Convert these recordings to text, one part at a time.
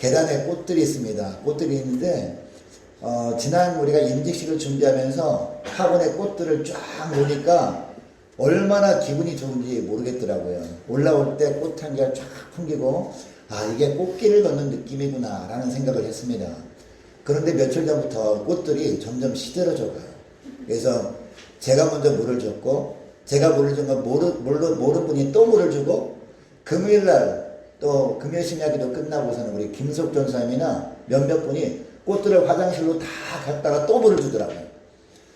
계단에 꽃들이 있습니다. 꽃들이 있는데 지난 우리가 임직식을 준비하면서 화분에 꽃들을 쫙 놓으니까 얼마나 기분이 좋은지 모르겠더라고요. 올라올 때 꽃향기가 쫙 풍기고 이게 꽃길을 걷는 느낌이구나 라는 생각을 했습니다. 그런데 며칠 전부터 꽃들이 점점 시들어져 가요. 그래서 제가 먼저 물을 줬고 제가 물을 준 거 모르는 분이 또 물을 주고 금요일날 또 금요 심야기도 끝나고서는 우리 김석 전사님이나 몇몇 분이 꽃들을 화장실로 다 갖다가 또 물을 주더라고요.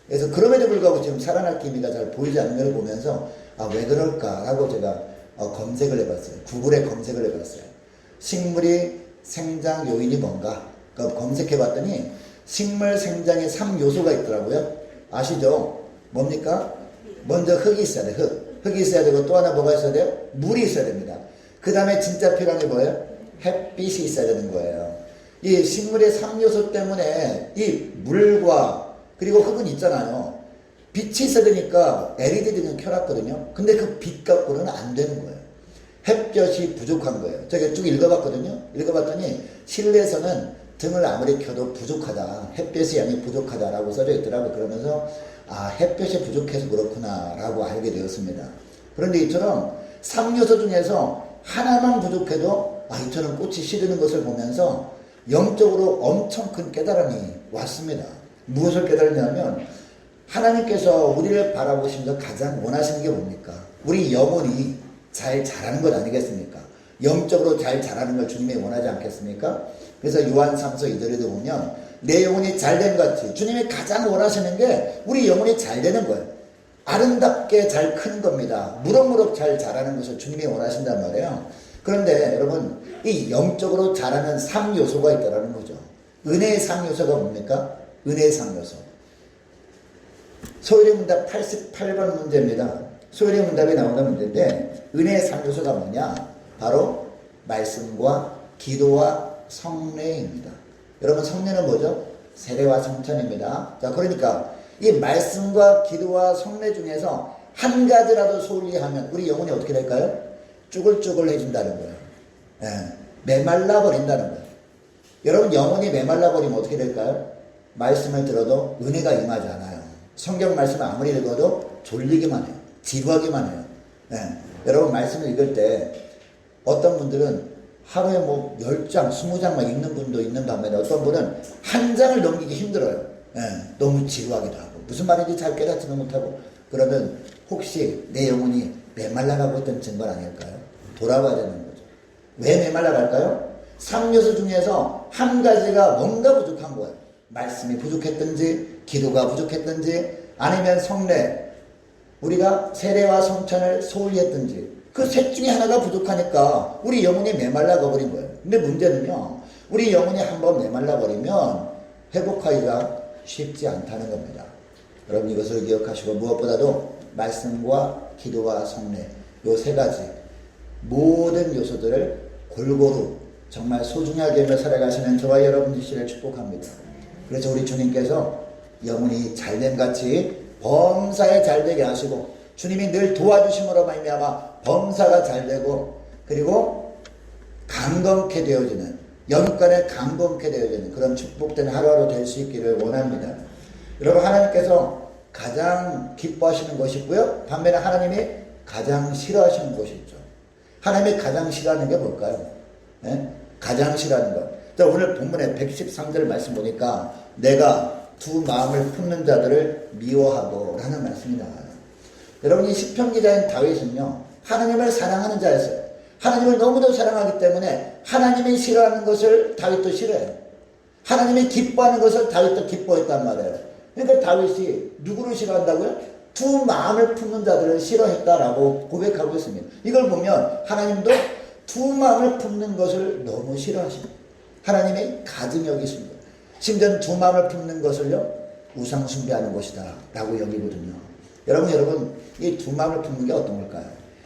그래서 그럼에도 불구하고 지금 살아날 기미가 잘 보이지 않는 걸 보면서 왜 그럴까 하고 제가 검색을 해봤어요. 구글에 검색을 해봤어요. 식물이 생장 요인이 뭔가 검색해봤더니 식물 생장에 3요소가 있더라고요. 아시죠? 뭡니까? 먼저 흙이 있어야 돼. 흙이 있어야 되고 또 하나 뭐가 있어야 돼요? 물이 있어야 됩니다. 그 다음에 진짜 필요한 게 뭐예요? 햇빛이 있어야 되는 거예요. 이 식물의 3요소 때문에 이 물과 그리고 흙은 있잖아요. 빛이 있어야 되니까 LED 등을 켜놨거든요. 근데 그 빛 갖고는 안 되는 거예요. 햇볕이 부족한 거예요. 제가 쭉 읽어봤거든요. 읽어봤더니 실내에서는 등을 아무리 켜도 부족하다. 햇볕의 양이 부족하다라고 써져 있더라고요. 그러면서 햇볕이 부족해서 그렇구나 라고 알게 되었습니다. 그런데 이처럼 3요소 중에서 하나만 부족해도 이처럼 꽃이 시드는 것을 보면서 영적으로 엄청 큰 깨달음이 왔습니다. 무엇을 깨달았냐면 하나님께서 우리를 바라보시면서 가장 원하시는 게 뭡니까? 우리 영혼이 잘 자라는 것 아니겠습니까? 영적으로 잘 자라는 걸 주님이 원하지 않겠습니까? 그래서 요한 3서 2절에도 보면 내 영혼이 잘된 것 같이 주님이 가장 원하시는 게 우리 영혼이 잘 되는 거예요. 아름답게 잘 크는 겁니다. 무럭무럭 잘 자라는 것을 주님이 원하신단 말이에요. 그런데 여러분 이 영적으로 자라는 3요소가 있다는 거죠. 은혜의 3요소가 뭡니까? 은혜의 3요소. 소율의 문답 88번 문제입니다. 소율의 문답에 나오는 문제인데 은혜의 3요소가 뭐냐? 바로 말씀과 기도와 성례입니다. 여러분 성례는 뭐죠? 세례와 성찬입니다. 자, 그러니까 이 말씀과 기도와 성례 중에서 한 가지라도 소홀히 하면 우리 영혼이 어떻게 될까요? 쭈글쭈글해진다는 거예요. 메말라 버린다는 거예요. 여러분 영혼이 메말라 버리면 어떻게 될까요? 말씀을 들어도 은혜가 임하지 않아요. 성경 말씀을 아무리 읽어도 졸리기만 해요. 지루하기만 해요. 여러분 말씀을 읽을 때 어떤 분들은 하루에 10장, 20장만 읽는 분도 있는 반면에 어떤 분은 한 장을 넘기기 힘들어요. 너무 지루하기도 하고 무슨 말인지 잘 깨닫지도 못하고 그러면 혹시 내 영혼이 메말라가고 있던 증거 아닐까요? 돌아봐야 되는 거죠. 왜 메말라갈까요? 3요소 중에서 한 가지가 뭔가 부족한 거예요. 말씀이 부족했든지 기도가 부족했든지 아니면 성례 우리가 세례와 성찬을 소홀히 했든지 그 셋 중에 하나가 부족하니까 우리 영혼이 메말라가 버린 거예요. 근데 문제는요 우리 영혼이 한번 메말라 버리면 회복하기가 쉽지 않다는 겁니다. 여러분 이것을 기억하시고 무엇보다도 말씀과 기도와 성례 요 세 가지 모든 요소들을 골고루 정말 소중하게 여겨 살아가시는 저와 여러분 되시기를 축복합니다. 그래서 우리 주님께서 영혼이 잘됨 같이 범사에 잘되게 하시고 주님이 늘 도와주심으로 말미암아 범사가 잘되고 그리고 강건케 되어지는 영육간에 강건케 되어지는 그런 축복된 하루하루 될 수 있기를 원합니다. 여러분 하나님께서 가장 기뻐하시는 것이 있고요. 반면에 하나님이 가장 싫어하시는 것이 있죠. 하나님이 가장 싫어하는 게 뭘까요? 가장 싫어하는 것. 자, 오늘 본문의 113절 말씀 보니까 내가 두 마음을 품는 자들을 미워하고 라는 말씀이 나와요. 여러분 이 시편 기자인 다윗은요 하나님을 사랑하는 자였어요. 하나님을 너무도 사랑하기 때문에 하나님이 싫어하는 것을 다윗도 싫어해요. 하나님이 기뻐하는 것을 다윗도 기뻐했단 말이에요. 그러니까 다윗이 누구를 싫어한다고요? 두 마음을 품는 자들을 싫어했다라고 고백하고 있습니다. 이걸 보면 하나님도 두 마음을 품는 것을 너무 싫어하십니다. 하나님의 가증 여기십니다. 심지어 두 마음을 품는 것을요 우상 숭배하는 것이다 라고 여기거든요. 여러분 이 두 마음을 품는 게 어떤 걸까요?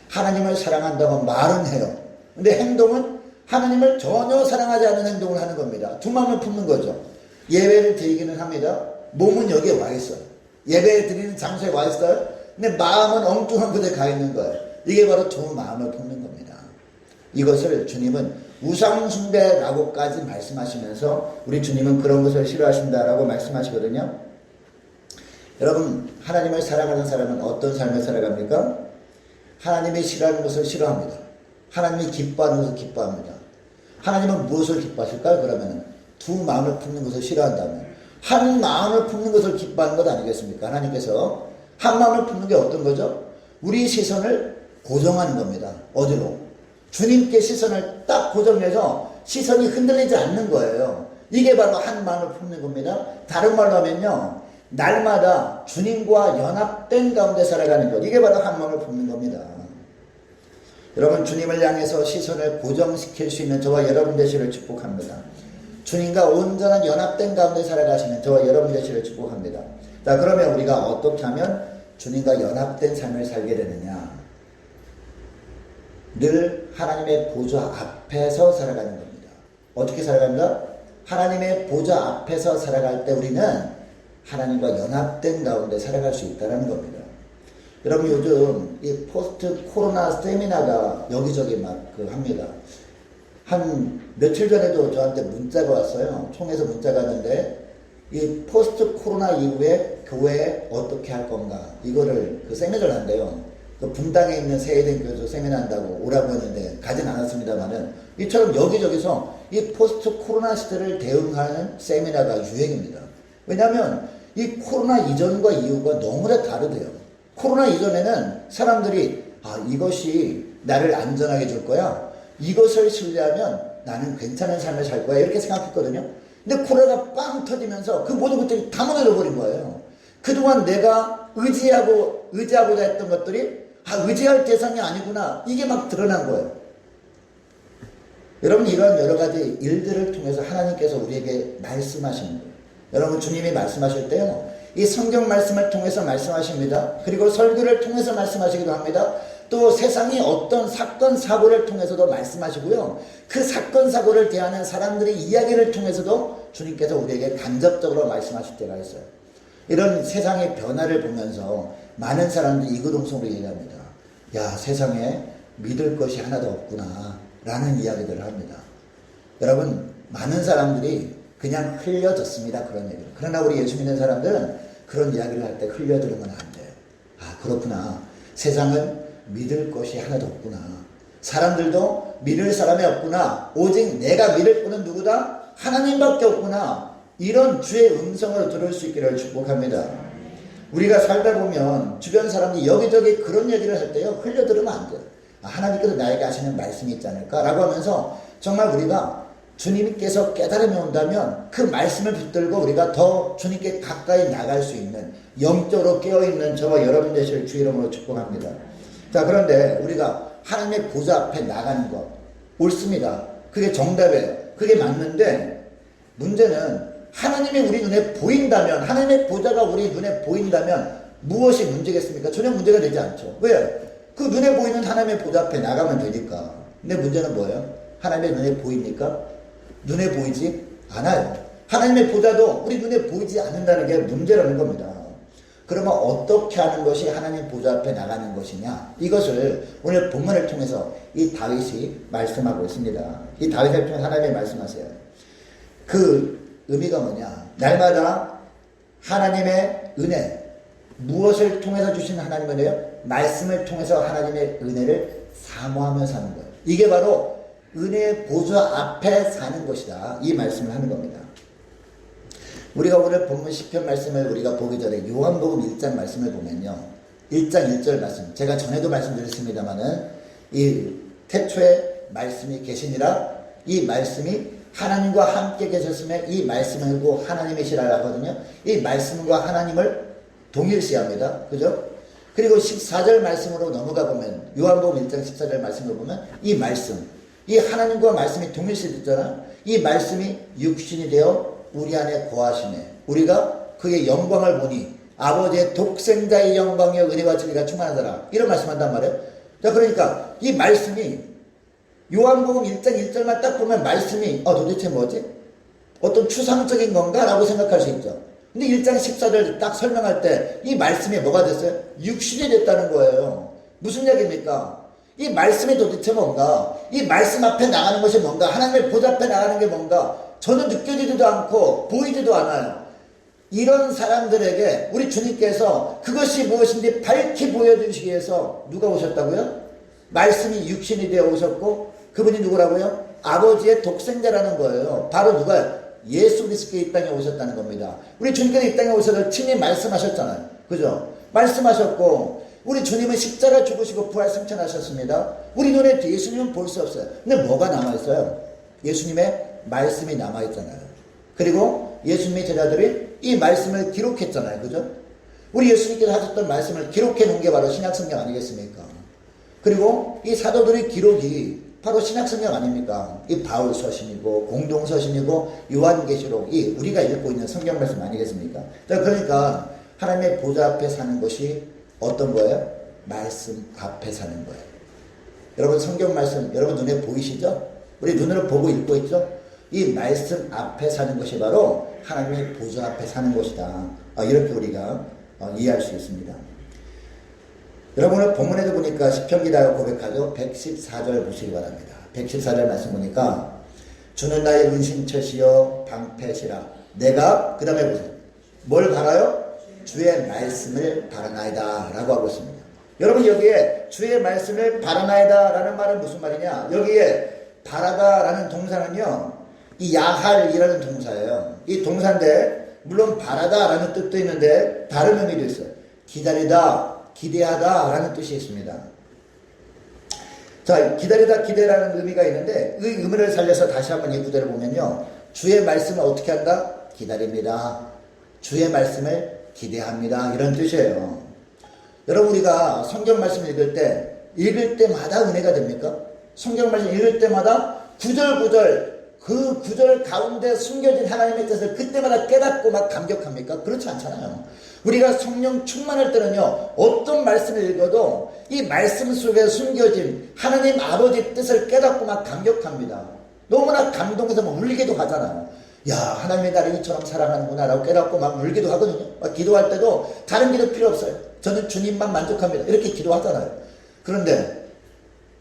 하나님을 사랑한다고 말은 해요. 근데 행동은 하나님을 전혀 사랑하지 않는 행동을 하는 겁니다. 두 마음을 품는 거죠. 예배를 드리기는 합니다. 몸은 여기에 와 있어요. 예배 드리는 장소에 와 있어요. 근데 마음은 엉뚱한 곳에 가 있는 거예요. 이게 바로 두 마음을 품는 겁니다. 이것을 주님은 우상숭배라고까지 말씀하시면서 우리 주님은 그런 것을 싫어하신다라고 말씀하시거든요. 여러분, 하나님을 사랑하는 사람은 어떤 삶을 살아갑니까? 하나님이 싫어하는 것을 싫어합니다. 하나님이 기뻐하는 것을 기뻐합니다. 하나님은 무엇을 기뻐하실까요? 그러면 두 마음을 품는 것을 싫어한다면 한 마음을 품는 것을 기뻐하는 것 아니겠습니까? 하나님께서 한 마음을 품는 게 어떤 거죠? 우리 시선을 고정하는 겁니다. 어디로? 주님께 시선을 딱 고정해서 시선이 흔들리지 않는 거예요. 이게 바로 한 마음을 품는 겁니다. 다른 말로 하면요, 날마다 주님과 연합된 가운데 살아가는 것, 이게 바로 한 마음을 품는 겁니다. 여러분, 주님을 향해서 시선을 고정시킬 수 있는 저와 여러분 되시기를 축복합니다. 주님과 온전한 연합된 가운데 살아가시는 저와 여러분 되시기를 축복합니다. 자, 그러면 우리가 어떻게 하면 주님과 연합된 삶을 살게 되느냐? 늘 하나님의 보좌 앞에서 살아가는 겁니다. 어떻게 살아간다? 하나님의 보좌 앞에서 살아갈 때 우리는 하나님과 연합된 가운데 살아갈 수 있다는 겁니다. 여러분, 요즘 이 포스트 코로나 세미나가 여기저기 막 합니다. 한 며칠 전에도 저한테 문자가 왔어요. 총에서 문자가 왔는데, 이 포스트 코로나 이후에 교회 어떻게 할 건가, 이거를 세미나를 한대요. 분당에 있는 세계된 교회에서 세미나 한다고 오라고 했는데 가진 않았습니다만은, 이처럼 여기저기서 이 포스트 코로나 시대를 대응하는 세미나가 유행입니다. 왜냐하면 이 코로나 이전과 이후가 너무나 다르대요. 코로나 이전에는 사람들이 이것이 나를 안전하게 줄 거야, 이것을 신뢰하면 나는 괜찮은 삶을 살 거야, 이렇게 생각했거든요. 근데 코로나가 빵 터지면서 그 모든 것들이 다 무너져 버린 거예요. 그동안 내가 의지하고자 했던 것들이 의지할 대상이 아니구나, 이게 막 드러난 거예요. 여러분, 이런 여러 가지 일들을 통해서 하나님께서 우리에게 말씀하시는 거예요. 여러분, 주님이 말씀하실 때요, 이 성경 말씀을 통해서 말씀하십니다. 그리고 설교를 통해서 말씀하시기도 합니다. 또 세상의 어떤 사건 사고를 통해서도 말씀하시고요, 그 사건 사고를 대하는 사람들의 이야기를 통해서도 주님께서 우리에게 간접적으로 말씀하실 때가 있어요. 이런 세상의 변화를 보면서 많은 사람들이 이구동성으로 얘기합니다. 야, 세상에 믿을 것이 하나도 없구나 라는 이야기들을 합니다. 여러분, 많은 사람들이 그냥 흘려듣습니다, 그런 얘기를. 그러나 우리 예수 믿는 사람들은 그런 이야기를 할 때 흘려들으면 안 돼요. 그렇구나, 세상은 믿을 것이 하나도 없구나, 사람들도 믿을 사람이 없구나, 오직 내가 믿을 분은 누구다? 하나님밖에 없구나, 이런 주의 음성을 들을 수 있기를 축복합니다. 우리가 살다 보면 주변 사람들이 여기저기 그런 얘기를 할 때요, 흘려들으면 안 돼요. 하나님께서 나에게 하시는 말씀이 있지 않을까 라고 하면서 정말 우리가 주님께서 깨달음이 온다면 그 말씀을 붙들고 우리가 더 주님께 가까이 나갈 수 있는, 영적으로 깨어있는 저와 여러분 되시를 주 이름으로 축복합니다. 자, 그런데 우리가 하나님의 보좌 앞에 나가는 것 옳습니다. 그게 정답이에요. 그게 맞는데, 문제는 하나님이 우리 눈에 보인다면, 하나님의 보좌가 우리 눈에 보인다면 무엇이 문제겠습니까? 전혀 문제가 되지 않죠. 왜? 그 눈에 보이는 하나님의 보좌 앞에 나가면 되니까. 근데 문제는 뭐예요? 하나님의 눈에 보입니까? 눈에 보이지 않아요. 하나님의 보좌도 우리 눈에 보이지 않는다는 게 문제라는 겁니다. 그러면 어떻게 하는 것이 하나님 보좌 앞에 나가는 것이냐? 이것을 오늘 본문을 통해서 이 다윗이 말씀하고 있습니다. 이 다윗을 통해서 하나님이 말씀하세요. 그 의미가 뭐냐? 날마다 하나님의 은혜, 무엇을 통해서 주신 하나님의 은혜요? 말씀을 통해서 하나님의 은혜를 사모하며 사는 거예요. 이게 바로 은혜의 보좌 앞에 사는 것이다, 이 말씀을 하는 겁니다. 우리가 오늘 본문 시편 말씀을 우리가 보기 전에 요한복음 1장 말씀을 보면요, 1장 1절 말씀, 제가 전에도 말씀드렸습니다마는 이 태초에 말씀이 계시니라, 이 말씀이 하나님과 함께 계셨으며 이 말씀을 보고 하나님이시라 하거든요. 이 말씀과 하나님을 동일시합니다. 그죠? 그리고 14절 말씀으로 넘어가 보면, 요한복음 1장 14절 말씀을 보면 이 말씀, 이 하나님과 말씀이 동일시됐잖아. 이 말씀이 육신이 되어 우리 안에 거하시네. 우리가 그의 영광을 보니 아버지의 독생자의 영광이여 은혜와 진리가 충만하더라, 이런 말씀한단 말이에요. 자, 그러니까 이 말씀이 요한복음 1장 1절만 딱 보면 말씀이 도대체 뭐지? 어떤 추상적인 건가? 라고 생각할 수 있죠. 근데 1장 14절 딱 설명할 때 이 말씀이 뭐가 됐어요? 육신이 됐다는 거예요. 무슨 얘기입니까? 이 말씀이 도대체 뭔가? 이 말씀 앞에 나가는 것이 뭔가? 하나님의 보좌 앞에 나가는 게 뭔가? 저는 느껴지지도 않고 보이지도 않아요. 이런 사람들에게 우리 주님께서 그것이 무엇인지 밝히 보여주시기 위해서 누가 오셨다고요? 말씀이 육신이 되어 오셨고, 그분이 누구라고요? 아버지의 독생자라는 거예요. 바로 누가? 예수 그리스도의 이 땅에 오셨다는 겁니다. 우리 주님께서 이 땅에 오셔서 친히 말씀하셨잖아요. 그죠? 말씀하셨고, 우리 주님은 십자가 죽으시고 부활 승천하셨습니다. 우리 눈에 예수님은 볼 수 없어요. 근데 뭐가 남아있어요? 예수님의 말씀이 남아있잖아요. 그리고 예수님의 제자들이 이 말씀을 기록했잖아요. 그죠? 우리 예수님께서 하셨던 말씀을 기록해 놓은 게 바로 신약성경 아니겠습니까? 그리고 이 사도들의 기록이 바로 신약성경 아닙니까? 이 바울 서신이고 공동서신이고 요한계시록, 이 우리가 읽고 있는 성경 말씀 아니겠습니까? 그러니까 하나님의 보좌 앞에 사는 것이 어떤 거예요? 말씀 앞에 사는 거예요. 여러분 성경 말씀 여러분 눈에 보이시죠? 우리 눈으로 보고 읽고 있죠? 이 말씀 앞에 사는 것이 바로 하나님의 보좌 앞에 사는 것이다. 이렇게 우리가 이해할 수 있습니다. 여러분 오늘 본문에도 보니까 시편기다가 고백하죠. 114절 보시기 바랍니다. 114절 말씀 보니까 주는 나의 은신처시여 방패시라. 내가 그 다음에 보세요. 뭘 바라요? 주의 말씀을 바라나이다 라고 하고 있습니다. 여러분 여기에 주의 말씀을 바라나이다 라는 말은 무슨 말이냐? 여기에 바라다 라는 동사는요, 이 야할이라는 동사예요. 이 동사인데 물론 바라다 라는 뜻도 있는데 다른 의미도 있어요. 기다리다, 기대하다 라는 뜻이 있습니다. 자, 기다리다, 기대라는 의미가 있는데 이 의미를 살려서 다시 한번 이 구절을 보면요, 주의 말씀을 어떻게 한다? 기다립니다. 주의 말씀을 기대합니다. 이런 뜻이에요. 여러분 우리가 성경 말씀 읽을 때마다 은혜가 됩니까? 성경 말씀 읽을 때마다 구절구절 그 구절 가운데 숨겨진 하나님의 뜻을 그때마다 깨닫고 막 감격합니까? 그렇지 않잖아요. 우리가 성령 충만할 때는요, 어떤 말씀을 읽어도 이 말씀 속에 숨겨진 하나님 아버지 뜻을 깨닫고 막 감격합니다. 너무나 감동해서 막 울기도 하잖아요. 야, 하나님이 나를 이처럼 사랑하는구나 라고 깨닫고 막 울기도 하거든요. 기도할 때도 다른 기도 필요 없어요. 저는 주님만 만족합니다. 이렇게 기도하잖아요. 그런데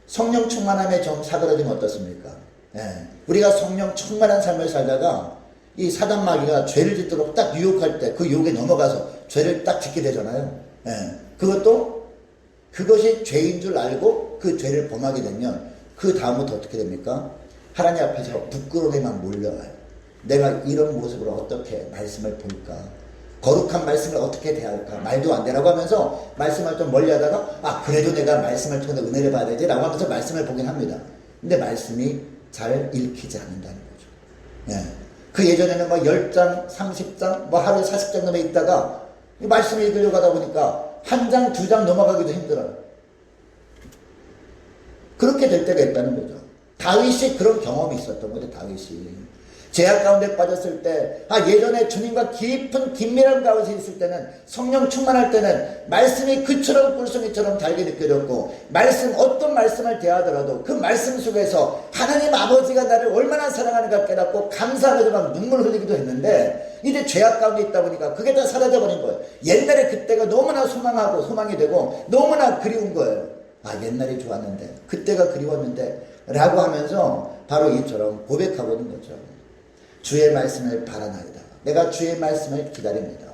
성령 충만함에 좀 사그라지면 어떻습니까? 예. 우리가 성령 충만한 삶을 살다가 이 사단 마귀가 죄를 짓도록 딱 유혹할 때 그 유혹에 넘어가서 죄를 딱 짓게 되잖아요. 예. 그것이 죄인 줄 알고 그 죄를 범하게 되면 그 다음부터 어떻게 됩니까? 하나님 앞에서 부끄러움에 막 몰려와요. 내가 이런 모습으로 어떻게 말씀을 볼까? 거룩한 말씀을 어떻게 대할까? 말도 안 되라고 하면서 말씀을 좀 멀리 하다가 그래도 내가 말씀을 통해 은혜를 받아야 돼 라고 하면서 말씀을 보긴 합니다. 근데 말씀이 잘 읽히지 않는다는 거죠. 예. 그 예전에는 10장, 30장, 하루에 40장 넘게 읽다가 말씀을 읽으려고 하다 보니까 한 장, 두 장 넘어가기도 힘들어요. 그렇게 될 때가 있다는 거죠. 다윗이 그런 경험이 있었던 거죠. 다윗이 죄악 가운데 빠졌을 때, 예전에 주님과 깊은 긴밀한 가운데 있을 때는, 성령 충만할 때는 말씀이 그처럼 꿀송이처럼 달게 느껴졌고, 어떤 말씀을 대하더라도 그 말씀 속에서 하나님 아버지가 나를 얼마나 사랑하는가 깨닫고 감사하면서 막 눈물 흘리기도 했는데, 이제 죄악 가운데 있다 보니까 그게 다 사라져버린 거예요. 옛날에 그때가 너무나 소망이 되고 너무나 그리운 거예요. 옛날이 좋았는데, 그때가 그리웠는데 라고 하면서 바로 이처럼 고백하고 있는 거죠. 주의 말씀을 바라나이다. 내가 주의 말씀을 기다립니다.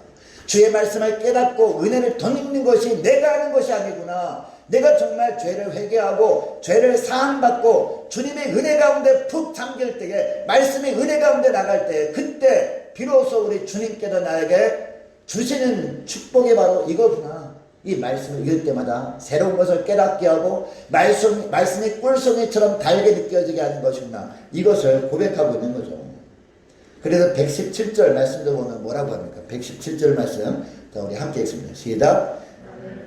주의 말씀을 깨닫고 은혜를 덧입는 것이 내가 하는 것이 아니구나. 내가 정말 죄를 회개하고 죄를 사함받고 주님의 은혜 가운데 푹 잠길 때에, 말씀의 은혜 가운데 나갈 때, 그때 비로소 우리 주님께서 나에게 주시는 축복이 바로 이거구나. 이 말씀을 읽을 때마다 새로운 것을 깨닫게 하고 말씀이 꿀송이처럼 달게 느껴지게 하는 것이구나. 이것을 고백하고 있는 거죠. 그래서 117절 말씀도 보면 뭐라고 합니까? 117절 말씀, 자, 우리 함께 읽습니다. 시작.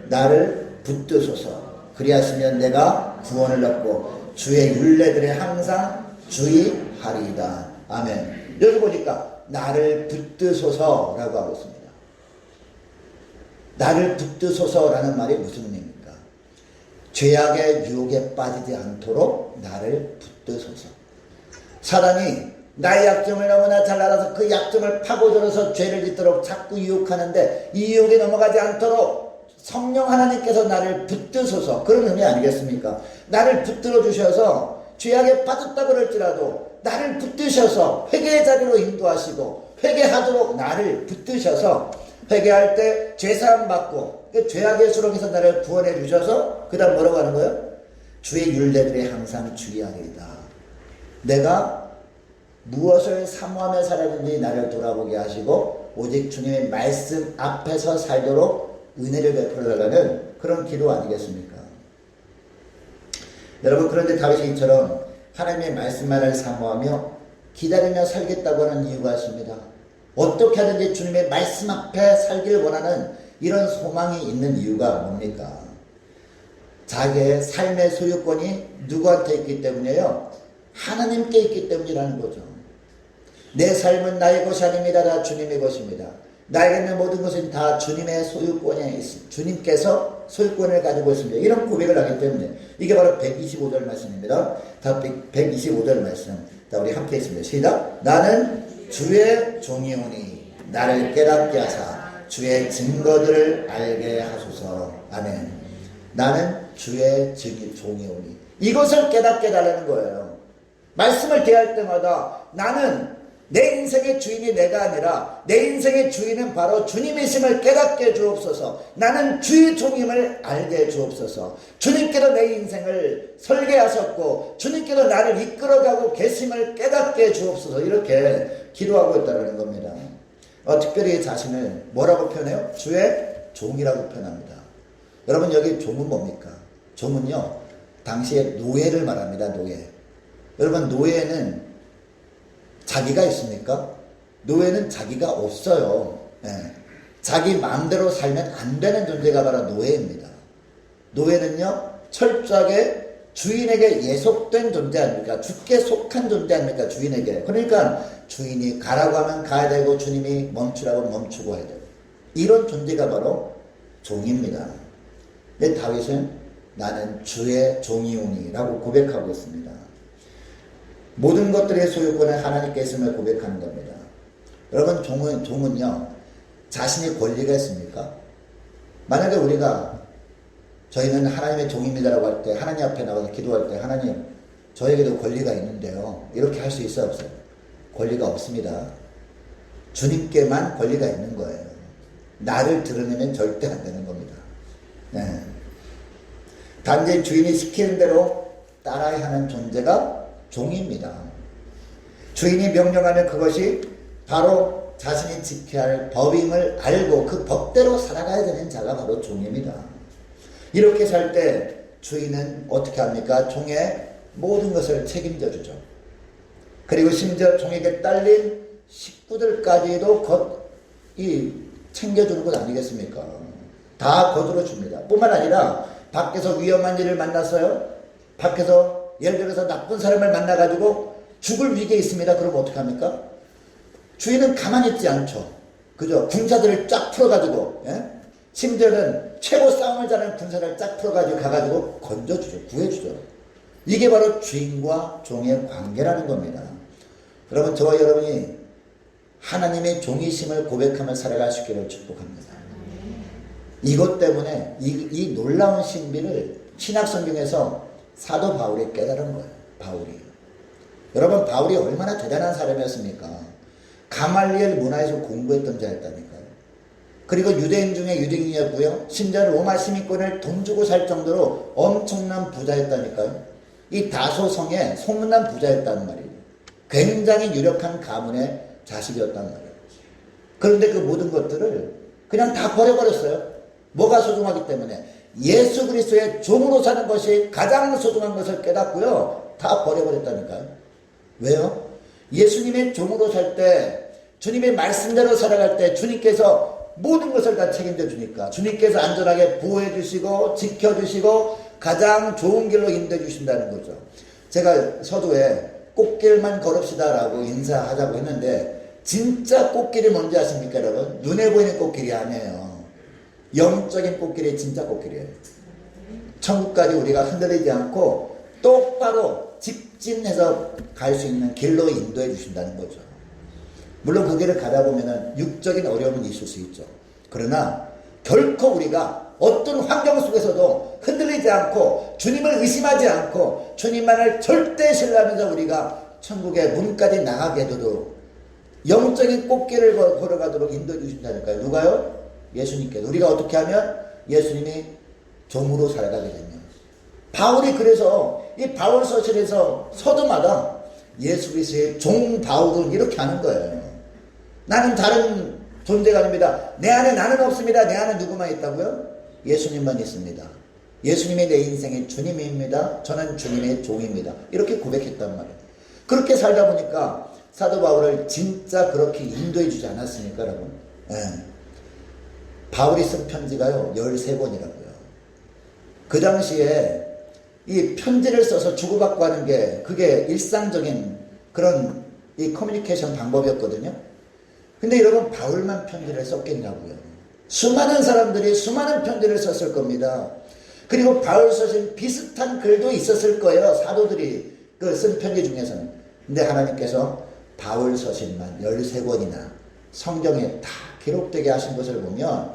나를 붙드소서. 그리하시면 내가 구원을 얻고 주의 율례들에 항상 주의하리이다. 아멘. 여기 보니까 나를 붙드소서라고 하고 있습니다. 나를 붙드소서라는 말이 무슨 의미입니까? 죄악의 유혹에 빠지지 않도록 나를 붙드소서. 사단이 나의 약점을 너무나 잘 알아서 그 약점을 파고들어서 죄를 짓도록 자꾸 유혹하는데, 이 유혹에 넘어가지 않도록 성령 하나님께서 나를 붙드소서, 그런 의미 아니겠습니까? 나를 붙들어 주셔서 죄악에 빠졌다 그럴지라도 나를 붙드셔서 회개의 자리로 인도하시고, 회개하도록 나를 붙드셔서 회개할 때 죄사함 받고 죄악의 수렁에서 나를 구원해 주셔서 그 다음 뭐라고 하는 거예요? 주의 율례들에 항상 주의하리이다. 내가 무엇을 사모하며 살았는지 나를 돌아보게 하시고 오직 주님의 말씀 앞에서 살도록 은혜를 베풀어달라는 그런 기도 아니겠습니까? 여러분, 그런데 다윗이 이처럼 하나님의 말씀만을 사모하며 기다리며 살겠다고 하는 이유가 있습니다. 어떻게 하든지 주님의 말씀 앞에 살기를 원하는 이런 소망이 있는 이유가 뭡니까? 자기의 삶의 소유권이 누구한테 있기 때문이에요? 하나님께 있기 때문이라는 거죠. 내 삶은 나의 것이 아닙니다. 다 주님의 것입니다. 나에게 있는 모든 것은 다 주님의 소유권에 있습니다. 주님께서 소유권을 가지고 있습니다. 이런 고백을 하기 때문에 이게 바로 125절 말씀입니다. 다 125절 말씀. 자, 우리 함께 있습니다. 시작. 나는 주의 종이오니 나를 깨닫게 하사 주의 증거들을 알게 하소서. 아멘. 나는 주의 종이오니, 이것을 깨닫게 달라는 거예요. 말씀을 대할 때마다 나는 내 인생의 주인이 내가 아니라 내 인생의 주인은 바로 주님이심을 깨닫게 주옵소서. 나는 주의 종임을 알게 주옵소서. 주님께서 내 인생을 설계하셨고 주님께서 나를 이끌어가고 계심을 깨닫게 주옵소서. 이렇게 기도하고 있다는 겁니다. 특별히 자신을 뭐라고 표현해요? 주의 종이라고 표현합니다. 여러분, 여기 종은 뭡니까? 종은요, 당시에 노예를 말합니다. 노예. 여러분, 노예는 자기가 있습니까? 노예는 자기가 없어요. 예. 자기 마음대로 살면 안 되는 존재가 바로 노예입니다. 노예는요, 철저하게 주인에게 예속된 존재 아닙니까? 주께 속한 존재 아닙니까? 주인에게. 그러니까 주인이 가라고 하면 가야 되고 주님이 멈추라고 하면 멈추고 해야 되고, 이런 존재가 바로 종입니다. 근데 다윗은 나는 주의 종이오니라고 고백하고 있습니다. 모든 것들의 소유권은 하나님께 있음을 고백하는 겁니다. 여러분, 종은요, 자신의 권리가 있습니까? 만약에 우리가 저희는 하나님의 종입니다라고 할 때, 하나님 앞에 나와서 기도할 때, 하나님, 저에게도 권리가 있는데요, 이렇게 할 수 있어요, 없어요? 권리가 없습니다. 주님께만 권리가 있는 거예요. 나를 드러내면 절대 안 되는 겁니다. 네. 단지 주인이 시키는 대로 따라야 하는 존재가 종입니다. 주인이 명령하면 그것이 바로 자신이 지켜야 할 법임을 알고 그 법대로 살아가야 되는 자가 바로 종입니다. 이렇게 살 때 주인은 어떻게 합니까? 종의 모든 것을 책임져 주죠. 그리고 심지어 종에게 딸린 식구들까지도 챙겨주는 것 아니겠습니까? 다 거두어 줍니다. 뿐만 아니라 밖에서 위험한 일을 만났어요. 밖에서 예를 들어서 나쁜 사람을 만나가지고 죽을 위기에 있습니다. 그럼 어떻게 합니까? 주인은 가만히 있지 않죠. 그죠? 군사들을 쫙 풀어가지고, 예? 심지어는 최고 싸움을 잘하는 군사를 쫙 풀어가지고 가가지고 건져주죠. 구해주죠. 이게 바로 주인과 종의 관계라는 겁니다. 여러분, 저와 여러분이 하나님의 종이심을 고백하며 살아갈 수 있기를 축복합니다. 이것 때문에 이 놀라운 신비를 신약성경에서 사도 바울이 깨달은 거예요. 바울이. 여러분, 바울이 얼마나 대단한 사람이었습니까? 가말리엘 문화에서 공부했던 자였다니까요. 그리고 유대인 중에 유대인이었고요. 심지어 로마 시민권을 돈 주고 살 정도로 엄청난 부자였다니까요. 이 다소성의 소문난 부자였다는 말이에요. 굉장히 유력한 가문의 자식이었단 말이에요. 그런데 그 모든 것들을 그냥 다 버려버렸어요. 뭐가 소중하기 때문에? 예수 그리스도의 종으로 사는 것이 가장 소중한 것을 깨닫고요. 다 버려버렸다니까요. 왜요? 예수님의 종으로 살 때, 주님의 말씀대로 살아갈 때 주님께서 모든 것을 다 책임져 주니까 주님께서 안전하게 보호해 주시고 지켜주시고 가장 좋은 길로 인도해 주신다는 거죠. 제가 서두에 꽃길만 걸읍시다라고 인사하자고 했는데 진짜 꽃길이 뭔지 아십니까, 여러분? 눈에 보이는 꽃길이 아니에요. 영적인 꽃길이 진짜 꽃길이에요. 천국까지 우리가 흔들리지 않고 똑바로 직진해서 갈 수 있는 길로 인도해 주신다는 거죠. 물론 그 길을 가다 보면은 육적인 어려움은 있을 수 있죠. 그러나 결코 우리가 어떤 환경 속에서도 흔들리지 않고 주님을 의심하지 않고 주님만을 절대 신뢰하면서 우리가 천국의 문까지 나가게 해도 영적인 꽃길을 걸어가도록 인도해 주신다니까요. 누가요? 예수님께서. 우리가 어떻게 하면 예수님이 종으로 살아가게 되면. 바울이 그래서 이 바울 서신에서 서두마다 예수 그리스도의 종 바울은 이렇게 하는 거예요. 나는 다른 존재가 아닙니다. 내 안에 나는 없습니다. 내 안에 누구만 있다고요? 예수님만 있습니다. 예수님이 내 인생의 주님입니다. 저는 주님의 종입니다. 이렇게 고백했단 말이에요. 그렇게 살다 보니까 사도 바울을 진짜 그렇게 인도해 주지 않았습니까, 여러분? 예. 바울이 쓴 편지가요 13권이라고요. 그 당시에 이 편지를 써서 주고받고 하는 게 그게 일상적인 그런 이 커뮤니케이션 방법이었거든요. 근데 여러분, 바울만 편지를 썼겠냐고요. 수많은 사람들이 수많은 편지를 썼을 겁니다. 그리고 바울 서신 비슷한 글도 있었을 거예요. 사도들이 그 쓴 편지 중에서는. 근데 하나님께서 바울 서신만 13권이나 성경에 다 기록되게 하신 것을 보면,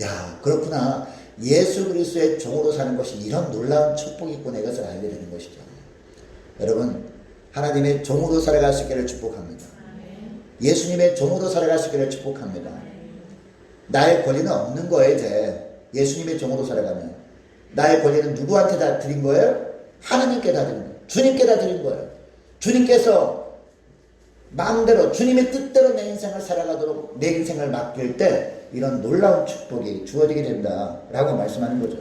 야, 그렇구나. 예수 그리스도의 종으로 사는 것이 이런 놀라운 축복이 있구나, 이것을 알게 되는 것이죠. 여러분, 하나님의 종으로 살아갈 수 있기를 축복합니다. 예수님의 종으로 살아갈 수 있기를 축복합니다. 나의 권리는 없는 거예요, 이제. 예수님의 종으로 살아가면. 나의 권리는 누구한테 다 드린 거예요? 하나님께 다 드린 거예요. 주님께 다 드린 거예요. 주님께서 마음대로 주님의 뜻대로 내 인생을 살아가도록 내 인생을 맡길 때 이런 놀라운 축복이 주어지게 된다라고 말씀하는 거죠.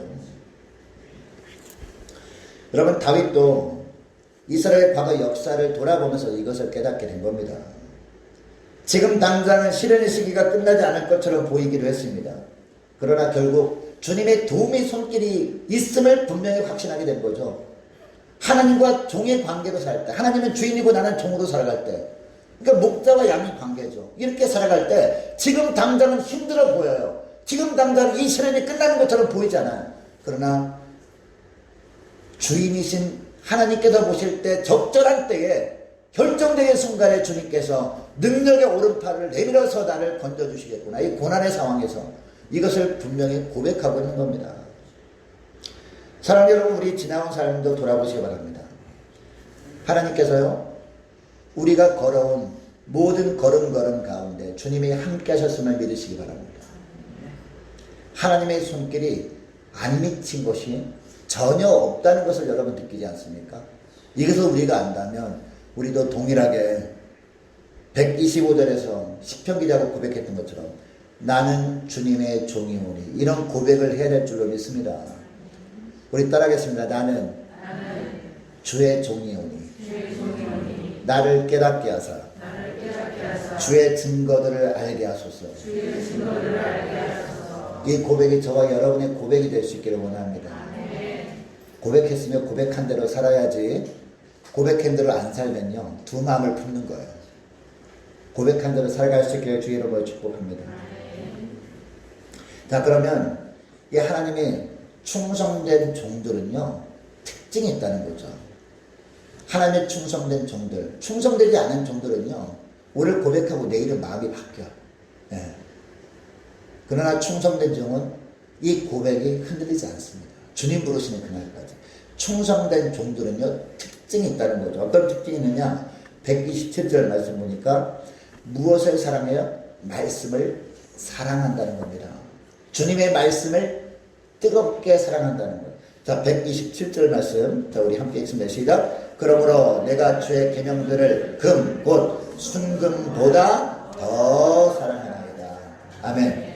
여러분, 다윗도 이스라엘 과거 역사를 돌아보면서 이것을 깨닫게 된 겁니다. 지금 당장은 시련의 시기가 끝나지 않을 것처럼 보이기도 했습니다. 그러나 결국 주님의 도움의 손길이 있음을 분명히 확신하게 된 거죠. 하나님과 종의 관계로 살 때, 하나님은 주인이고 나는 종으로 살아갈 때, 그러니까 목자와 양의 관계죠. 이렇게 살아갈 때 지금 당장은 힘들어 보여요. 지금 당장 이 시련이 끝나는 것처럼 보이잖아요. 그러나 주인이신 하나님께서 보실 때 적절한 때에 결정적인 순간에 주님께서 능력의 오른팔을 내밀어서 나를 건져주시겠구나. 이 고난의 상황에서 이것을 분명히 고백하고 있는 겁니다. 사랑하는 여러분, 우리 지나온 삶도 돌아보시기 바랍니다. 하나님께서요, 우리가 걸어온 모든 걸음걸음 가운데 주님이 함께 하셨음을 믿으시기 바랍니다. 하나님의 손길이 안 미친 것이 전혀 없다는 것을 여러분 느끼지 않습니까? 이것을 우리가 안다면 우리도 동일하게 125절에서 시편 기자가 고백했던 것처럼 나는 주님의 종이오니 이런 고백을 해야 될 줄로 믿습니다. 우리 따라하겠습니다. 나는 주의 종이오니 나를 깨닫게 하사 주의 증거들을 알게 하소서. 이 고백이 저와 여러분의 고백이 될 수 있기를 원합니다. 고백했으면 고백한 대로 살아야지, 고백한 대로 안 살면요 두 마음을 품는 거예요. 고백한 대로 살아갈 수 있기를 주의 이름으로 축복합니다. 자, 그러면 이 하나님의 충성된 종들은요 특징이 있다는 거죠. 하나님의 충성된 종들, 충성되지 않은 종들은요 오늘 고백하고 내일은 마음이 바뀌어요. 예. 그러나 충성된 종은 이 고백이 흔들리지 않습니다. 주님 부르시는 그날까지. 충성된 종들은요 특징이 있다는 거죠. 어떤 특징이 있느냐, 127절 말씀 보니까 무엇을 사랑해요? 말씀을 사랑한다는 겁니다. 주님의 말씀을 뜨겁게 사랑한다는 거예요. 자, 127절 말씀, 자, 우리 함께 읽습니다. 시작. 그러므로 내가 주의 계명들을 금 곧 순금보다 더 사랑하나이다. 아멘.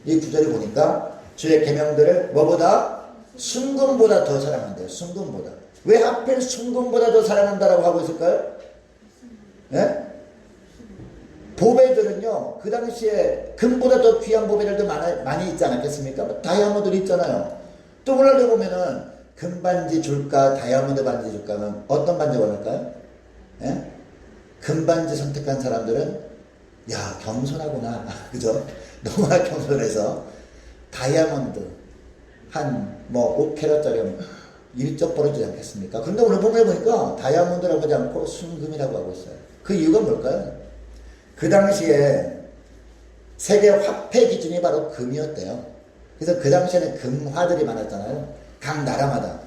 이 구절을 보니까 주의 계명들을 뭐보다? 순금보다 더 사랑한대요. 순금보다. 왜 하필 순금보다 더 사랑한다라고 하고 있을까요? 네? 보배들은요 그 당시에 금보다 더 귀한 보배들도 많이 있지 않았겠습니까? 다이아몬드 있잖아요. 또 오늘날 보면은 금반지 줄까 다이아몬드 반지 줄까는 어떤 반지 원할까요? 예? 금반지 선택한 사람들은 야 겸손하구나 그죠? 너무나 겸손해서 다이아몬드 한 뭐 5캐럿짜리 1점 벌어지지 않겠습니까? 그런데 오늘 본문에 보니까 다이아몬드라고 하지 않고 순금이라고 하고 있어요. 그 이유가 뭘까요? 그 당시에 세계 화폐 기준이 바로 금이었대요. 그래서 그 당시에는 금화들이 많았잖아요. 각 나라마다.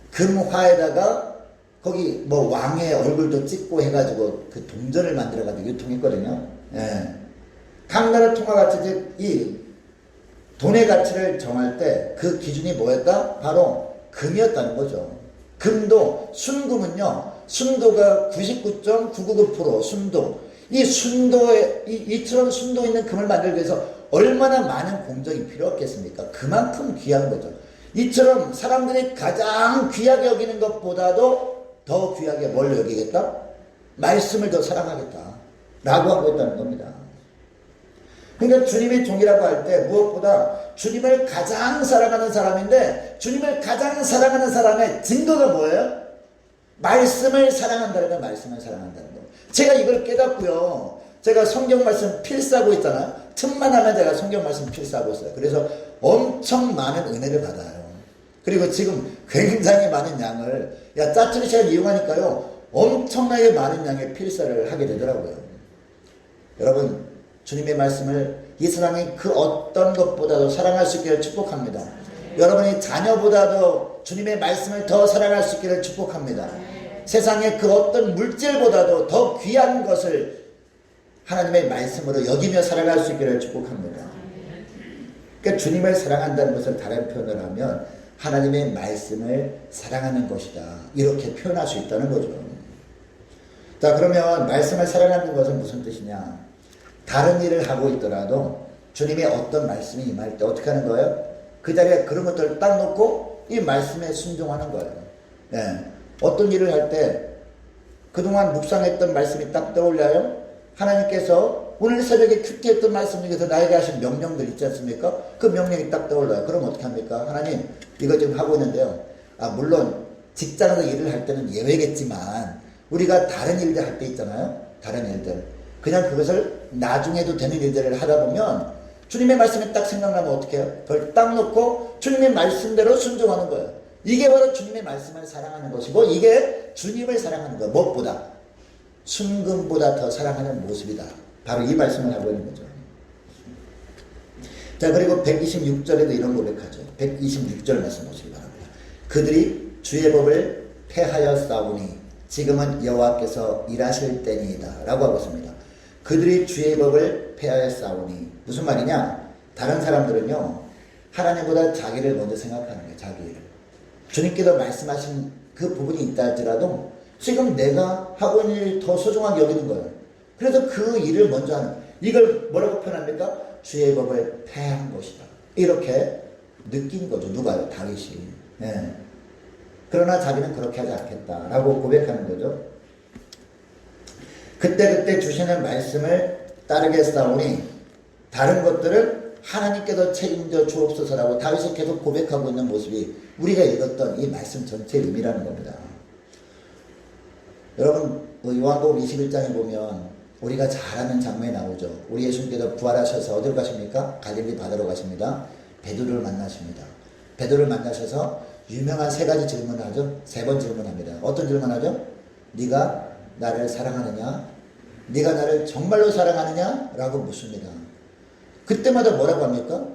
금화에다가 거기 뭐 왕의 얼굴도 찍고 해가지고 그 동전을 만들어가지고 유통했거든요. 예. 각 나라 통화가치, 이 돈의 가치를 정할 때 그 기준이 뭐였다? 바로 금이었다는 거죠. 금도, 순금은요, 순도가 99.999% 순도. 이 순도에, 이처럼 순도 있는 금을 만들기 위해서 얼마나 많은 공정이 필요했겠습니까? 그만큼 귀한 거죠. 이처럼 사람들이 가장 귀하게 여기는 것보다도 더 귀하게 뭘 여기겠다? 말씀을 더 사랑하겠다. 라고 하고 있다는 겁니다. 그러니까 주님의 종이라고 할 때 무엇보다 주님을 가장 사랑하는 사람인데, 주님을 가장 사랑하는 사람의 증거가 뭐예요? 말씀을 사랑한다는 건 말씀을 사랑한다는 거. 제가 이걸 깨닫고요. 제가 성경 말씀 필사하고 있잖아요. 틈만 하면 제가 성경 말씀 필사하고 있어요. 그래서 엄청 많은 은혜를 받아요. 그리고 지금 굉장히 많은 양을, 짜투리 시간 이용하니까요, 엄청나게 많은 양의 필사를 하게 되더라고요. 여러분, 주님의 말씀을 이 세상의 그 어떤 것보다도 사랑할 수 있기를 축복합니다. 여러분이 자녀보다도 주님의 말씀을 더 사랑할 수 있기를 축복합니다. 세상의 그 어떤 물질보다도 더 귀한 것을 하나님의 말씀으로 여기며 살아갈 수 있기를 축복합니다. 그러니까 주님을 사랑한다는 것을 다른 표현을 하면 하나님의 말씀을 사랑하는 것이다. 이렇게 표현할 수 있다는 거죠. 자, 그러면 말씀을 사랑하는 것은 무슨 뜻이냐? 다른 일을 하고 있더라도 주님의 어떤 말씀이 임할 때 어떻게 하는 거예요? 그 자리에 그런 것들을 딱 놓고 이 말씀에 순종하는 거예요. 예. 어떤 일을 할 때 그동안 묵상했던 말씀이 딱 떠올려요. 하나님께서 오늘 새벽에 큐티했던 말씀 중에서 나에게 하신 명령들 있지 않습니까? 그 명령이 딱 떠올라요. 그럼 어떻게 합니까? 하나님, 이거 지금 하고 있는데요. 물론 직장에서 일을 할 때는 예외겠지만 우리가 다른 일들 할 때 있잖아요. 다른 일들. 그냥 그것을 나중에도 되는 일들을 하다 보면 주님의 말씀이 딱 생각나면 어떻게 해요? 그걸 딱 놓고 주님의 말씀대로 순종하는 거예요. 이게 바로 주님의 말씀을 사랑하는 것이고, 이게 주님을 사랑하는 거예요. 무엇보다? 순금보다 더 사랑하는 모습이다. 바로 이 말씀을 하고 있는 거죠. 자, 그리고 126절에도 이런 고백하죠. 126절 말씀 보시기 바랍니다. 그들이 주의 법을 폐하여 싸우니 지금은 여호와께서 일하실 때니이다. 라고 하고 있습니다. 그들이 주의 법을 폐하여 싸우니 무슨 말이냐? 다른 사람들은요, 하나님보다 자기를 먼저 생각하는 거예요. 자기를. 주님께서 말씀하신 그 부분이 있다 할지라도 지금 내가 하고 있는 일이 더 소중하게 여기는 거예요. 그래서 그 일을 먼저 하는, 이걸 뭐라고 표현합니까? 주의 법을 폐한 것이다. 이렇게 느낀 거죠. 누가요? 다윗이. 네. 그러나 자기는 그렇게 하지 않겠다라고 고백하는 거죠. 그때 주시는 말씀을 따르게 싸우니 다른 것들을 하나님께서 책임져 주옵소서라고 다윗이 계속 고백하고 있는 모습이 우리가 읽었던 이 말씀 전체의 의미라는 겁니다. 여러분, 요한복음 21장에 보면 우리가 잘 아는 장면이 나오죠. 우리 예수님께서 부활하셔서 어디로 가십니까? 갈릴리 바다로 가십니다. 베드로를 만나십니다. 베드로를 만나셔서 유명한 세 가지 질문을 하죠. 세 번 질문합니다. 어떤 질문하죠? 네가 나를 사랑하느냐? 네가 나를 정말로 사랑하느냐? 라고 묻습니다. 그때마다 뭐라고 합니까?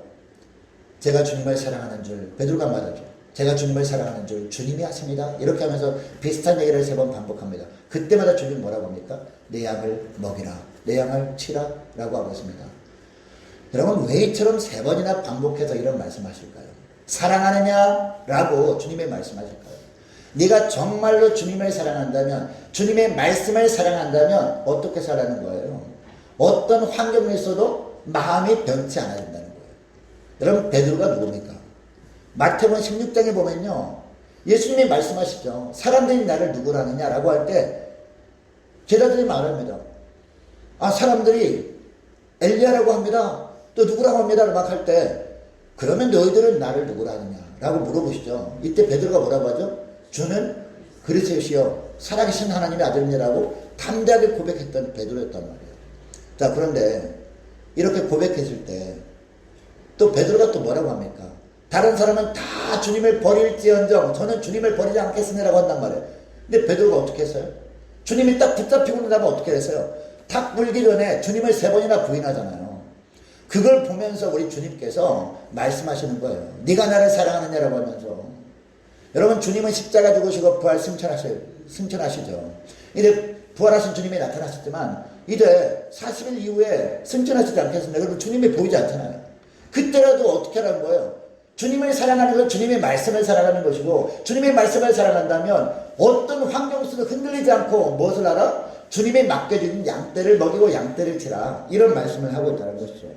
제가 주님을 사랑하는 줄 베드로가 말하죠. 제가 주님을 사랑하는 줄 주님이 하십니다. 이렇게 하면서 비슷한 얘기를 세 번 반복합니다. 그때마다 주님 뭐라고 합니까? 내 양을 먹이라, 내 양을 치라 라고 하고 있습니다. 여러분, 왜 이처럼 세 번이나 반복해서 이런 말씀하실까요? 사랑하느냐? 라고 주님의 말씀하실까요? 네가 정말로 주님을 사랑한다면, 주님의 말씀을 사랑한다면 어떻게 살아가는 거예요? 어떤 환경에 있어도 마음이 변치 않아야 된다는 거예요. 여러분, 베드로가 누굽니까? 마태복음 16장에 보면요, 예수님이 말씀하시죠. 사람들이 나를 누구라 하느냐라고 할 때 제자들이 말합니다. 사람들이 엘리야라고 합니다. 또 누구라고 합니다. 막 할 때, 그러면 너희들은 나를 누구라 하느냐라고 물어보시죠. 이때 베드로가 뭐라고 하죠? 주는 그리스도시여 살아계신 하나님의 아들이라고 담대하게 고백했던 베드로였단 말이에요. 자, 그런데 이렇게 고백했을 때 또 베드로가 또 뭐라고 합니까? 다른 사람은 다 주님을 버릴지언정 저는 주님을 버리지 않겠습니다라고 한단 말이에요. 근데 베드로가 어떻게 했어요? 주님이 딱 붙잡히고 나면 어떻게 했어요? 탁 물기 전에 주님을 세 번이나 부인하잖아요. 그걸 보면서 우리 주님께서 말씀하시는 거예요. 네가 나를 사랑하느냐라고 하면서. 여러분, 주님은 십자가 죽으시고 부활 승천하시죠. 이제 부활하신 주님이 나타나셨지만 이제 40일 이후에 승천하시지 않겠습니까? 여러분, 주님이 보이지 않잖아요. 그때라도 어떻게 하라는 거예요? 주님을 사랑하는 건 주님의 말씀을 사랑하는 것이고, 주님의 말씀을 사랑한다면 어떤 환경 속에도 흔들리지 않고 무엇을 알아? 주님이 맡겨주신 양떼를 먹이고 양떼를 치라. 이런 말씀을 하고 있다는 것이죠.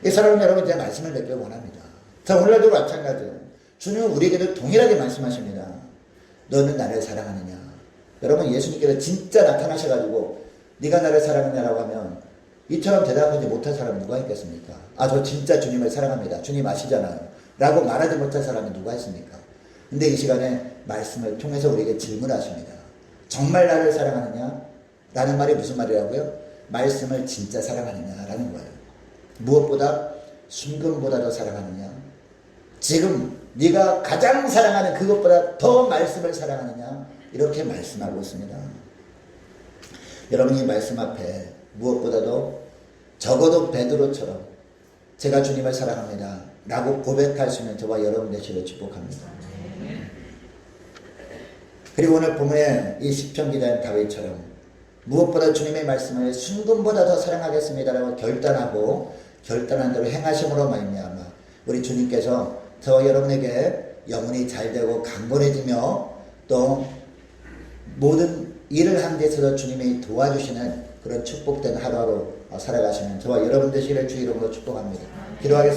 이 사랑하는 여러분, 제 말씀을 맺기 원합니다. 자, 오늘날도 마찬가지예요. 주님은 우리에게도 동일하게 말씀하십니다. 너는 나를 사랑하느냐? 여러분, 예수님께서 진짜 나타나셔가지고 네가 나를 사랑하냐라고 하면 이처럼 대답하지 못할 사람이 누가 있겠습니까? 아, 저 진짜 주님을 사랑합니다. 주님 아시잖아요. 라고 말하지 못할 사람이 누가 있습니까? 근데 이 시간에 말씀을 통해서 우리에게 질문하십니다. 정말 나를 사랑하느냐? 라는 말이 무슨 말이라고요? 말씀을 진짜 사랑하느냐라는 거예요. 무엇보다 순금보다 더 사랑하느냐? 지금 네가 가장 사랑하는 그것보다 더 말씀을 사랑하느냐? 이렇게 말씀하고 있습니다. 여러분이 말씀 앞에 무엇보다도 적어도 베드로처럼 제가 주님을 사랑합니다 라고 고백할 수 있는 저와 여러분 되시기를 축복합니다. 그리고 오늘 본문에 이 시편 기자인 다윗처럼 무엇보다 주님의 말씀을 순금보다 더 사랑하겠습니다라고 결단한 대로 행하심으로 말미암아 우리 주님께서 저와 여러분에게 영혼이 잘되고 강건해지며 또 모든 일을 하는 데 있어서 주님이 도와주시는 그런 축복된 하루하루 살아가시는 저와 여러분 되시기를 주 이름으로 축복합니다. 기도하겠습니다.